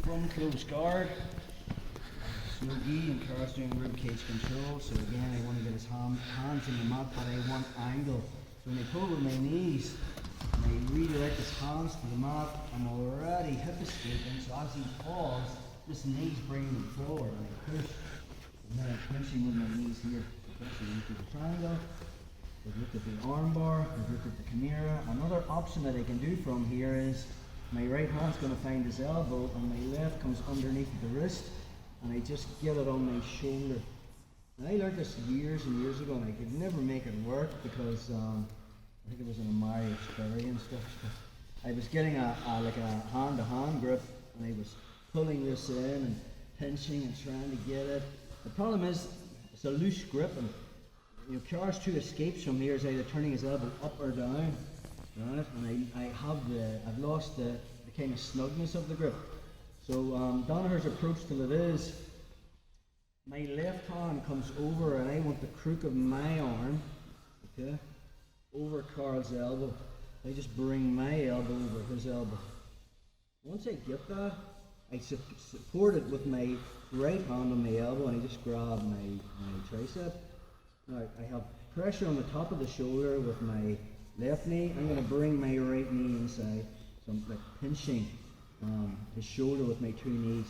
from close guard. Snuggy and Carl's doing rib cage control. So again, I want to get his hands in the mat, but I want angle. So when I pull with my knees, and I redirect his hands to the mat, I'm already hip escaping. So as he falls, this knee's bringing him forward, and I push. And then I'm pinching with my knees here. Pushing into the triangle. We've looked at the arm bar, we've looked at the chimera. Another option that I can do from here is my right hand's going to find his elbow and my left comes underneath the wrist and I just get it on my shoulder. And I learned this years and years ago and I could never make it work because I think it was in a Mario Sperry and stuff. But I was getting like a hand-to-hand grip and I was pulling this in and pinching and trying to get it. The problem is it's a loose grip and Car's two escapes from here is either turning his elbow up or down, right? And I've lost the kind of snugness of the grip. So Danaher's approach to it is, my left hand comes over and I want the crook of my arm, okay, over Carl's elbow. I just bring my elbow over his elbow. Once I get that, I support it with my right hand on my elbow and I just grab my tricep. Now, I have pressure on the top of the shoulder with my left knee. I'm going to bring my right knee inside. So I'm like pinching his shoulder with my two knees.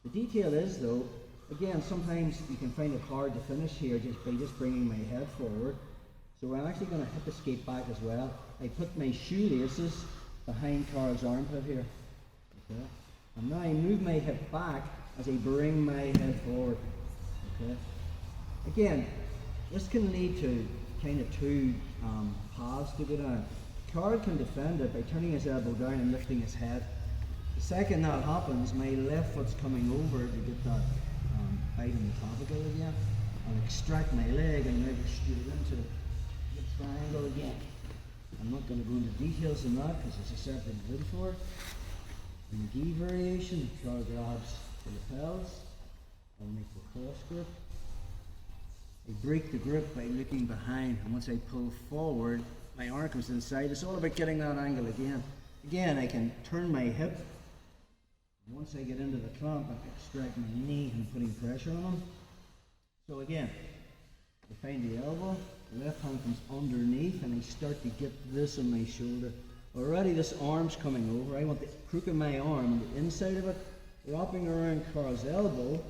The detail is though, again, sometimes you can find it hard to finish here just by bringing my head forward. So I'm actually going to hip escape back as well. I put my shoelaces behind Carl's armpit here. Okay. And now I move my hip back as I bring my head forward. Okay. Again, this can lead to kind of two paths to go down. Carl can defend it by turning his elbow down and lifting his head. The second that happens, my left foot's coming over to get that bite in the clavicle again. I'll extract my leg and maybe straight into the triangle again. I'm not going to go into details on that because it's a separate video for it. In the gi variation, Carl grabs the lapels and make the cross grip. I break the grip by looking behind, and once I pull forward, my arm comes inside. It's all about getting that angle again. Again, I can turn my hip. Once I get into the clamp, I can extract my knee and putting pressure on them. So again, I find the elbow, the left hand comes underneath, and I start to get this on my shoulder. Already this arm's coming over. I want the crook of my arm, the inside of it, wrapping around Carl's elbow.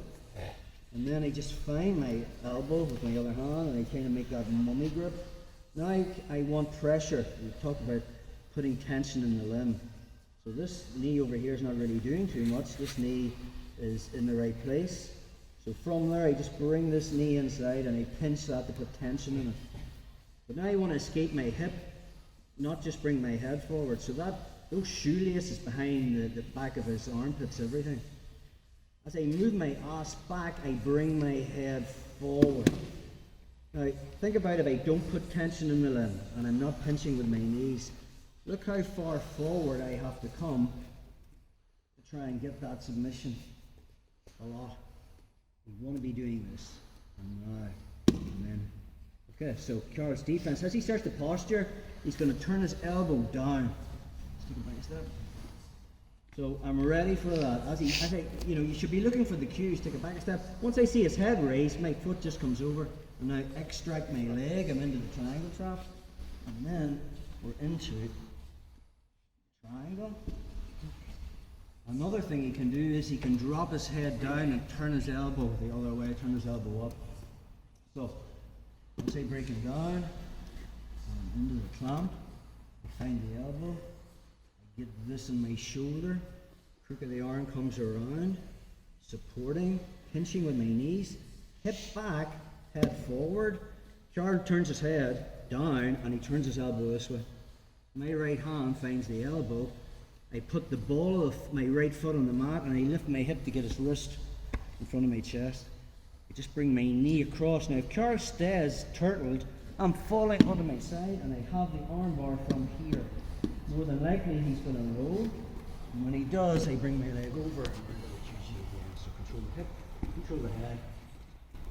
And then I just find my elbow with my other hand and I kind of make that mummy grip. Now I want pressure. We talked about putting tension in the limb. So this knee over here is not really doing too much. This knee is in the right place. So from there I just bring this knee inside and I pinch that to put tension in it. But now I want to escape my hip, not just bring my head forward. So those shoelaces behind the back of his armpits, everything. As I move my ass back, I bring my head forward. Now, think about if I don't put tension in the limb and I'm not pinching with my knees. Look how far forward I have to come to try and get that submission. A lot. We want to be doing this. And now, and then. Okay, so Carl's defense. As he starts to posture, he's going to turn his elbow down. Let's take a back step. So I'm ready for that. As I, you should be looking for the cues. Take a back step. Once I see his head raised, my foot just comes over, and I extract my leg. I'm into the triangle trap, and then we're into triangle. Another thing he can do is he can drop his head down and turn his elbow the other way. Turn his elbow up. So once I break him down, I'm into the clamp. I find the elbow. Get this in my shoulder, crook of the arm comes around, supporting, pinching with my knees, hip back, head forward. Carl turns his head down and he turns his elbow this way. My right hand finds the elbow. I put the ball of my right foot on the mat and I lift my hip to get his wrist in front of my chest. I just bring my knee across. Now if Carl stays turtled, I'm falling onto my side and I have the arm bar from here. More than likely he's going to roll, and when he does, I bring my leg over and bring the QG again. So control the hip, control the head.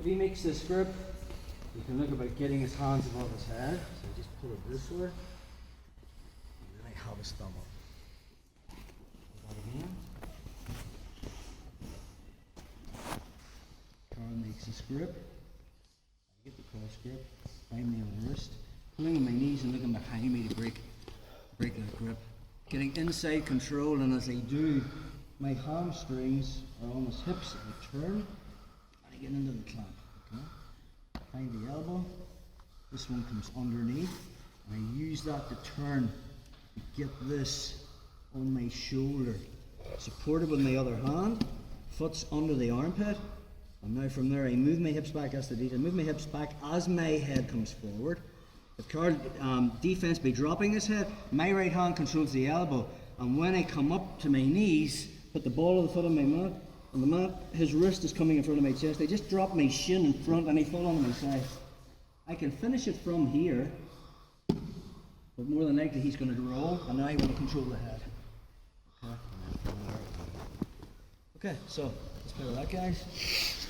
If he makes this grip, you can look about getting his hands above his head. So I just pull it this way, and then I have his thumb up. That again. grip. I get the cross grip, find me on the wrist, pulling on my knees and looking behind me to break that grip. Getting inside control, and as I do, my hamstrings are on his hips. I turn and I get into the clamp. Okay? Find the elbow. This one comes underneath, and I use that to turn to get this on my shoulder. Supported with my other hand, foot's under the armpit, and now from there I move my hips back, that's the detail, move my hips back as my head comes forward. If Carl defense be dropping his head, my right hand controls the elbow, and when I come up to my knees, put the ball of the foot on my mat, and the mat, his wrist is coming in front of my chest, I just drop my shin in front and I fall onto my side. I can finish it from here, but more than likely he's going to roll, and now I want to control the head. Okay, so let's play with that, guys.